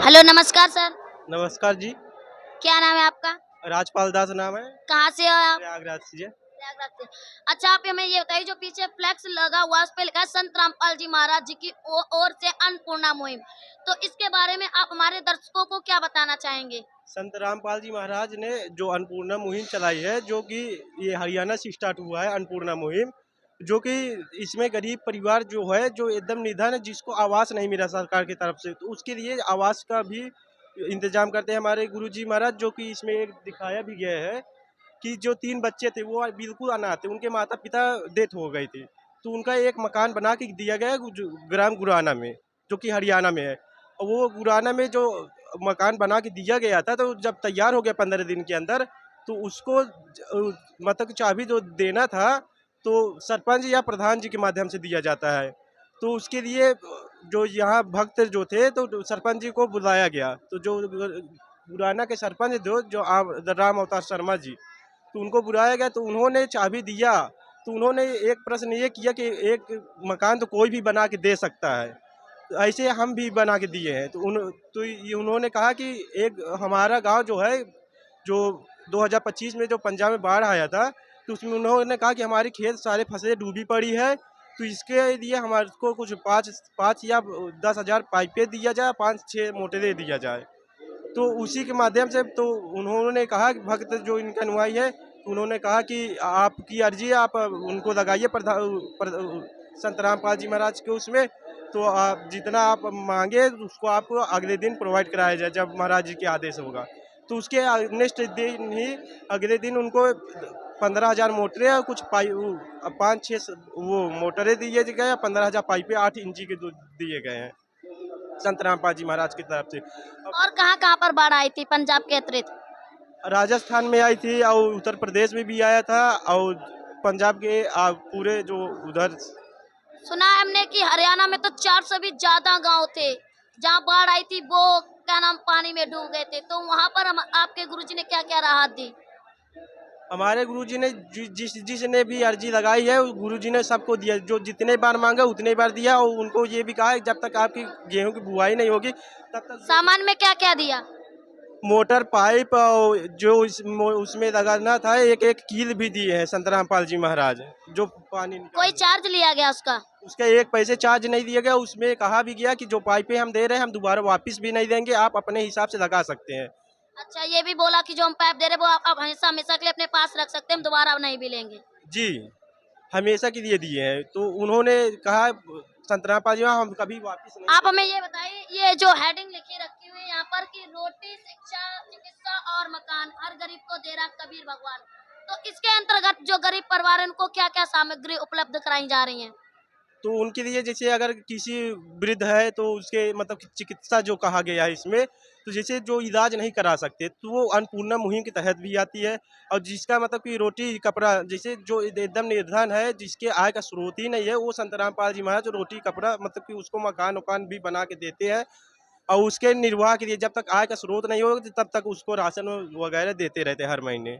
Hello, नमस्कार sir. नमस्कार जी। क्या नाम है आपका? राजपाल दास नाम है। कहाँ से हो आप? प्रयागराज से। प्रयागराज से। अच्छा, आप हमें ये बताइए, जो पीछे फ्लेक्स लगा हुआ है उस पे लिखा है संत रामपाल जी महाराज जी की ओर से अन्नपूर्णा मुहिम। तो इसके बारे में आप हमारे दर्शकों को क्या बताना चाहेंगे? संत रामपाल जी महाराज ने जो अन्नपूर्णा मुहिम चलाई है, जो कि ये हरियाणा से स्टार्ट हुआ है अन्नपूर्णा मुहिम, जो कि इसमें गरीब परिवार जो है, जो एकदम निधन है, जिसको आवास नहीं मिला सरकार की तरफ से, तो उसके लिए आवास का भी इंतजाम करते हैं हमारे गुरुजी महाराज। जो कि इसमें एक दिखाया भी गया है कि जो 3 बच्चे थे वो बिल्कुल अनाथ थे, उनके माता-पिता डेथ हो गई थी। तो उनका एक मकान बना के दिया गया है जो ग्राम गुराना में, जो कि हरियाणा में है। और वो गुराना में जो मकान बना के दिया गया था, तो जब तैयार हो गया 15 दिन के अंदर, तो उसको मतलब चाबी जो देना था, तो सरपंच या प्रधान जी के माध्यम से दिया जाता है। तो उसके लिए जो यहाँ भक्त जो थे, तो सरपंच जी को बुलाया गया। तो जो गुराना के सरपंच जो राम अवतार शर्मा जी, तो उनको बुलाया गया, तो उन्होंने चाबी दिया। तो उन्होंने एक प्रश्न ये किया कि एक मकान तो कोई भी बना के दे सकता है, तो ऐसे हम भी बना के दिए हैं। तो ये उन्होंने कहा कि एक हमारा गांव जो है, जो 2025 में जो पंजाब में बाढ़ आया था, तो उसमें उन्होंने कहा कि हमारी खेत सारे फसलें डूबी पड़ी है, तो इसके लिए हमारे को कुछ पाँच पाँच या 10,000 पाइपें दिया जाए, 5-6 मोटरें दिया जाए। तो उसी के माध्यम से तो उन्होंने कहा कि भक्त जो इनका अनुयायी है, उन्होंने कहा कि आपकी अर्जी है, आप उनको लगाइए संत रामपाल जी महाराज के उसमें, तो आप जितना आप मांगे उसको आपको अगले दिन प्रोवाइड कराया जाए, जब महाराज जी के आदेश होगा। तो उसके नेक्स्ट दिन ही, अगले दिन उनको 15,000 मोटरें और कुछ 5-6 वो मोटरें दिए गए, 15,000 पाइपें 8 इंची के दिए गए हैं संत रामपाल जी महाराज की तरफ से। और कहाँ-कहाँ पर बाढ़ आई थी पंजाब के अतिरिक्त? राजस्थान में आई थी और उत्तर प्रदेश में भी आया था, और पंजाब के पूरे जो उधर। सुना है हमने कि हरियाणा में तो 400 भी ज्यादा गांव थे जहां बाढ़ आई थी, वो क्या नाम पानी में डूब गए थे। तो वहां पर हम आपके गुरुजी ने क्या-क्या राहत दी? हमारे गुरुजी ने जिसने भी अर्जी लगाई है, गुरुजी ने सबको दिया, जो जितने बार मांगा उतने बार दिया। और उनको ये भी कहा है जब तक आपकी गेहूं की बुआई नहीं होगी, तब तक सामान में क्या-क्या दिया? मोटर पाइप और जो उसमें लगाना था, एक एक कील भी दिए हैं संत रामपाल जी महाराज, जो पानी कोई निकालने। चार्ज लिया गया उसका? उसका एक पैसे चार्ज नहीं दिया गया। उसमें कहा भी गया कि जो पाइपें हम दे रहे हैं, हम दोबारा वापस भी नहीं देंगे, आप अपने हिसाब से लगा सकते हैं। अच्छा, ये भी बोला कि जो हम पाइप दे रहे हैं वो आप हमेशा हमेशा के लिए अपने पास रख सकते हैं, हम दोबारा नहीं भी लेंगे। जी, हमेशा के लिए दिए हैं। तो उन्होंने कहा संतरा पाजिया हम कभी वापस नहीं आप हमें लेंगे। ये बताइए, ये जो हेडिंग लिखी रखी हुई है यहाँ पर कि रोटी, शिक्षा, चिकित्सा और मकान हर गरीब को दे रहा कबीर भगवान। तो इसके अंतर्गत जो गरीब परिवार है उनको क्या-क्या सामग्री उपलब्ध कराई जा रही है? तो उनके लिए जैसे अगर किसी वृद्ध है, तो उसके मतलब कि चिकित्सा जो कहा गया है इसमें, तो जैसे जो इलाज नहीं करा सकते, तो वो अन्नपूर्णा मुहिम के तहत भी आती है। और जिसका मतलब कि रोटी कपड़ा, जैसे जो एकदम निर्धन है, जिसके आय का स्रोत ही नहीं है, वो संत रामपाल जी महाराज रोटी कपड़ा मतलब कि उसको मकान वकान भी बना के देते हैं। और उसके निर्वाह के लिए जब तक आय का स्रोत नहीं होगा, तब तक उसको राशन वगैरह देते रहते हैं हर महीने।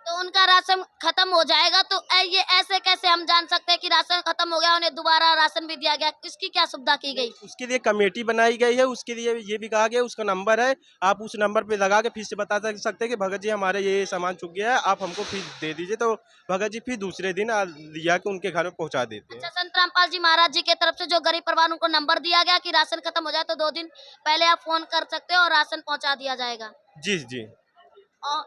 तो उनका राशन खत्म हो जाएगा तो ये ऐसे कैसे हम जान सकते हैं कि राशन खत्म हो गया, उन्हें दोबारा राशन भी दिया गया? इसकी क्या सुविधा की नहीं, गई? उसके लिए कमेटी बनाई गई है। उसके लिए ये भी कहा गया, उसका नंबर है, आप उस नंबर पे लगा के फिर से बता सकते हैं कि भगत जी हमारे ये सामान चुक गया है, आप हमको फिर दे दीजिए। तो भगत जी फिर दूसरे दिन लिया के उनके घर में पहुंचा देते हैं। अच्छा, संत रामपाल जी महाराज जी के तरफ से जो गरीब परिवार उनको नंबर दिया गया कि राशन खत्म हो जाए तो 2 दिन पहले आप फोन कर सकते हो और राशन पहुंचा दिया जाएगा। जी जी। और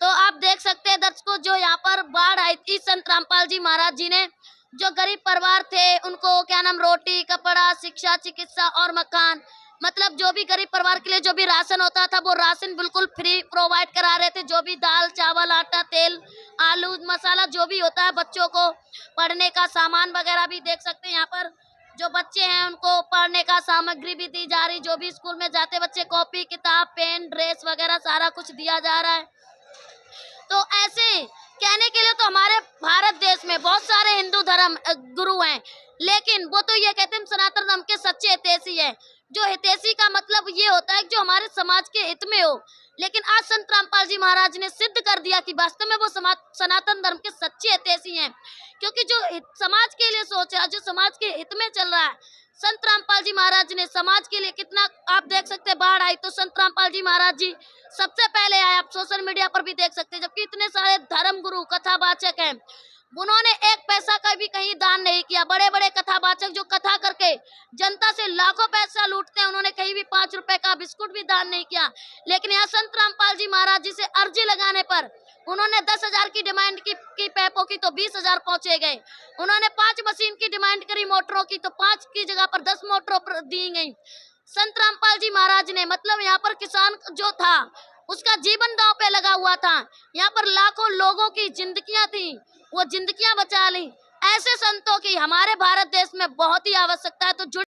तो आप देख सकते हैं दर्शकों, जो यहाँ पर बाढ़ आई थी, संत रामपाल जी महाराज जी ने जो गरीब परिवार थे उनको क्या नाम रोटी, कपड़ा, शिक्षा, चिकित्सा और मकान, मतलब जो भी गरीब परिवार के लिए जो भी राशन होता था वो राशन बिल्कुल फ्री प्रोवाइड करा रहे थे। जो भी दाल, चावल, आटा, तेल, आलू, मसाला जो भी होता है, बच्चों को पढ़ने का सामान वगैरह भी देख सकते हैं। यहाँ पर जो बच्चे हैं उनको पढ़ने का सामग्री भी दी जा रही, जो भी स्कूल में जाते बच्चे कॉपी, किताब, पेन, ड्रेस वगैरह सारा कुछ दिया जा रहा है। तो ऐसे कहने के लिए तो हमारे भारत देश में बहुत सारे हिंदू धर्म गुरु हैं, लेकिन वो तो ये कहते हैं हम सनातन धर्म के सच्चे हितैषी हैं। जो हितैषी का मतलब ये होता है कि जो हमारे समाज के हित में हो। लेकिन आज संत रामपाल जी महाराज ने सिद्ध कर दिया कि वास्तव में वो समाज सनातन धर्म के सच्चे हितैषी हैं, क्योंकि जो समाज के लिए सोच रहा है, जो समाज के हित में चल रहा है, संत रामपाल जी महाराज ने समाज के लिए कितना, आप देख सकते हैं आई तो संत रामपाल जी महाराज जी सबसे पहले आए। आप सोशल मीडिया पर भी देख सकते हैं, जबकि इतने सारे धर्म गुरु कथावाचक हैं, उन्होंने एक पैसा का भी कहीं दान नहीं किया। बड़े बड़े कथावाचक जो कथा करके जनता से लाखों पैसा लूटते हैं, उन्होंने कहीं भी 5 रुपए का बिस्कुट भी दान नहीं किया। लेकिन यहाँ संत रामपाल जी महाराज जी से अर्जी लगाने पर उन्होंने 10,000 की डिमांड की पैपों की तो 20,000 पहुंचे गए। उन्होंने 5 मशीन की डिमांड करी मोटरों की तो 5 की जगह पर 10 मोटरों दी गई। संत रामपाल जी महाराज ने, मतलब यहाँ पर किसान जो था उसका जीवन दांव पे लगा हुआ था। यहाँ पर लाखों लोगों की जिंदगियां थी, वो जिंदगियां बचा ली। ऐसे संतों की हमारे भारत देश में बहुत ही आवश्यकता है। तो